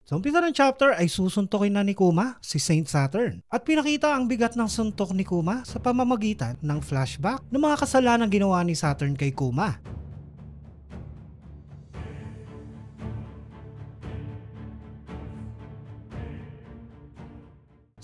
Sa umpisa ng chapter ay susuntokin na ni Kuma si Saint Saturn at pinakita ang bigat ng suntok ni Kuma sa pamamagitan ng flashback ng mga kasalanang ginawa ni Saturn kay Kuma.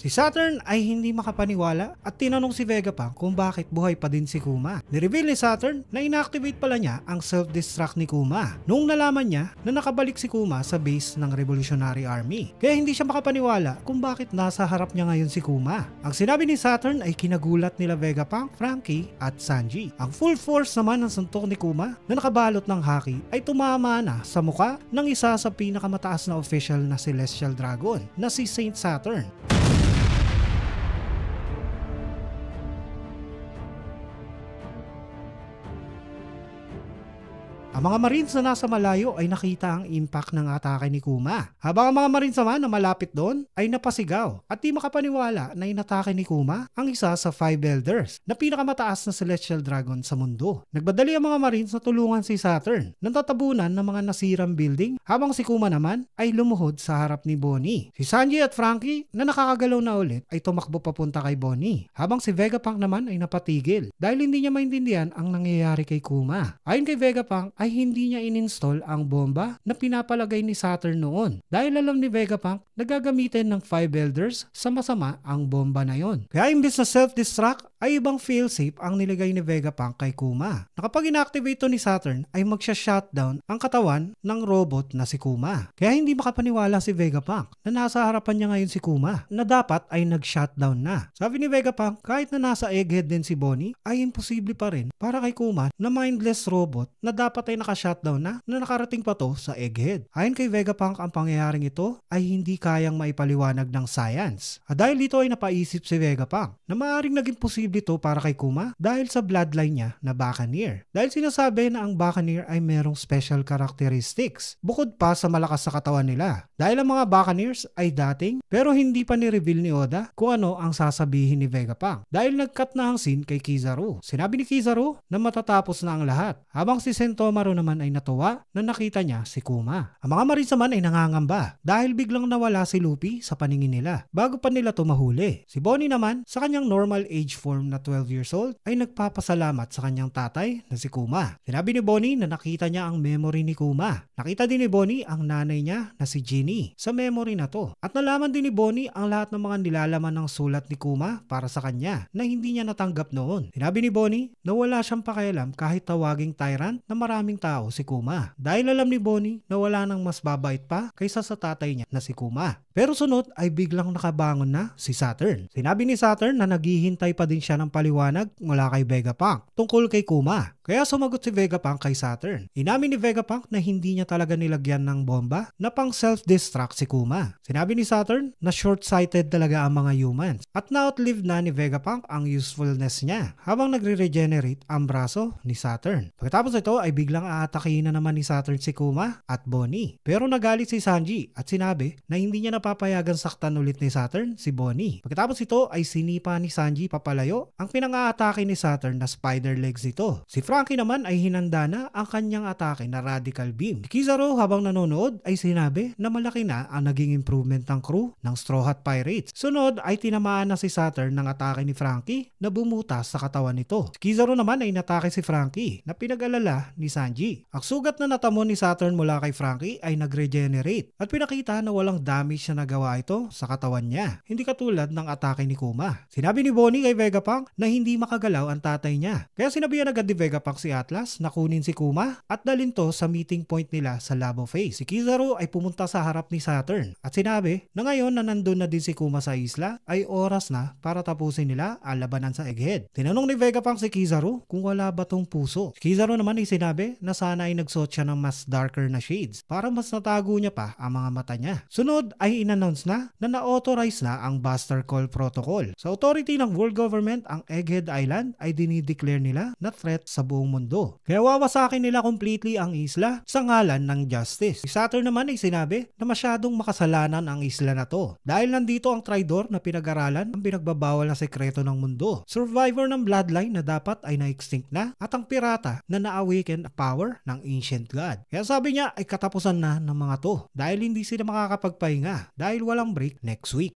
Si Saturn ay hindi makapaniwala at tinanong si Vegapunk kung bakit buhay pa din si Kuma. Nireveal ni Saturn na ina-activate pala niya ang self-destruct ni Kuma noong nalaman niya na nakabalik si Kuma sa base ng Revolutionary Army. Kaya hindi siya makapaniwala kung bakit nasa harap niya ngayon si Kuma. Ang sinabi ni Saturn ay kinagulat nila Vegapunk, Franky at Sanji. Ang full force naman ng suntok ni Kuma na nakabalot ng haki ay tumama na sa muka ng isa sa pinakamataas na official na Celestial Dragon na si Saint Saturn. Ang mga Marines na nasa malayo ay nakita ang impact ng atake ni Kuma. Habang ang mga Marines naman na malapit doon ay napasigaw at di makapaniwala na inatake ni Kuma ang isa sa 5 Elders na pinakamataas na Celestial Dragon sa mundo. Nagbadali ang mga Marines na tulungan si Saturn ng tatabunan ng mga nasirang building habang si Kuma naman ay lumuhod sa harap ni Bonnie. Si Sanji at Franky na nakakagalaw na ulit ay tumakbo papunta kay Bonnie habang si Vegapunk naman ay napatigil dahil hindi niya maintindihan ang nangyayari kay Kuma. Ayon kay Vegapunk ay hindi niya ininstall ang bomba na pinapalagay ni Saturn noon dahil alam ni Vegapunk na gagamitin ng 5 Elders sa masama ang bomba na yon. Kaya imbes na self-destruct ay ibang failsafe ang niligay ni Vegapunk kay Kuma. Na kapag inactivate to ni Saturn ay magsha-shutdown ang katawan ng robot na si Kuma. Kaya hindi makapaniwala si Vegapunk na nasa harapan niya ngayon si Kuma na dapat ay nag-shutdown na. Sabi ni Vegapunk kahit na nasa egghead din si Bonnie ay imposible pa rin para kay Kuma na mindless robot na dapat ay naka-shutdown na nakarating pa to sa egghead. Ayon kay Vegapunk ang pangyayaring ito ay hindi kayang maipaliwanag ng science. At dahil dito ay napaisip si Vegapunk na maaaring naging posible to para kay Kuma dahil sa bloodline niya na Buccaneer. Dahil sinasabi na ang Buccaneer ay merong special characteristics bukod pa sa malakas sa katawan nila. Dahil ang mga Buccaneers ay dating pero hindi pa ni-reveal ni Oda kung ano ang sasabihin ni Vegapunk. Dahil nag-cut na ang scene kay Kizaru. Sinabi ni Kizaru na matatapos na ang lahat habang si Sentomaru naman ay natuwa na nakita niya si Kuma. Ang mga Marines naman ay nangangamba dahil biglang nawala si Luffy sa paningin nila bago pa nila tumahuli. Si Bonnie naman sa kanyang normal age form na 12 years old ay nagpapasalamat sa kanyang tatay na si Kuma. Sinabi ni Bonnie na nakita niya ang memory ni Kuma. Nakita din ni Bonnie ang nanay niya na si Ginny sa memory na to. At nalaman din ni Bonnie ang lahat ng mga nilalaman ng sulat ni Kuma para sa kanya na hindi niya natanggap noon. Sinabi ni Bonnie na wala siyang pakialam kahit tawaging tyrant na maraming tao si Kuma. Dahil alam ni Bonnie na wala nang mas babait pa kaysa sa tatay niya na si Kuma. Pero sunod ay biglang nakabangon na si Saturn. Sinabi ni Saturn na naghihintay pa din siya ng paliwanag mula kay Vegapunk tungkol kay Kuma. Kaya sumagot si Vegapunk kay Saturn. Inamin ni Vegapunk na hindi niya talaga nilagyan ng bomba na pang self-destruct si Kuma. Sinabi ni Saturn na short-sighted talaga ang mga humans at na-outlive na ni Vegapunk ang usefulness niya habang nagre-regenerate ang braso ni Saturn. Pagkatapos ito ay biglang aatakihin na naman ni Saturn si Kuma at Bonnie. Pero nagalit si Sanji at sinabi na hindi niya napapayagan saktan ulit ni Saturn si Bonnie. Pagkatapos ito ay sinipa ni Sanji papalayo ang pinang-aatake ni Saturn na spider legs ito. Si Franky naman ay hinanda na ang kanyang atake na radical beam. Si Kizaru habang nanonood ay sinabi na malaki na ang naging improvement ng crew ng Straw Hat Pirates. Sunod ay tinamaan na si Saturn ng atake ni Franky na bumutas sa katawan nito. Si Kizaru naman ay natake si Franky na pinag-alala ni Sanji. Ang sugat na natamo ni Saturn mula kay Franky ay nag-regenerate at pinakita na walang damage na nagawa ito sa katawan niya. Hindi katulad ng atake ni Kuma. Sinabi ni Bonnie kay Vegapunk na hindi makagalaw ang tatay niya. Kaya sinabihan agad ni Vegapunk si Atlas na kunin si Kuma at dalhin to sa meeting point nila sa Labo Face. Si Kizaru ay pumunta sa harap ni Saturn at sinabi na ngayon na nandun na din si Kuma sa isla ay oras na para tapusin nila ang labanan sa Egghead. Tinanong ni Vegapunk si Kizaru kung wala ba tong puso. Si Kizaru naman ay sinabi na sana ay nagsuot siya ng mas darker na shades para mas natago niya pa ang mga mata niya. Sunod ay in-announce na na-authorize na ang Buster Call Protocol. Sa authority ng world government, ang Egghead Island ay dinideclare nila na threat sa buong mundo. Kaya wawasakin nila completely ang isla sa ngalan ng justice. Si Saturn naman ay sinabi na masyadong makasalanan ang isla na to dahil nandito ang Tridor na pinag-aralan ang pinagbabawal na sekreto ng mundo. Survivor ng bloodline na dapat ay na-extinct na at ang pirata na na-awaken power ng Ancient God. Kaya sabi niya ay katapusan na ng mga to dahil hindi sila makakapagpahinga dahil walang break next week.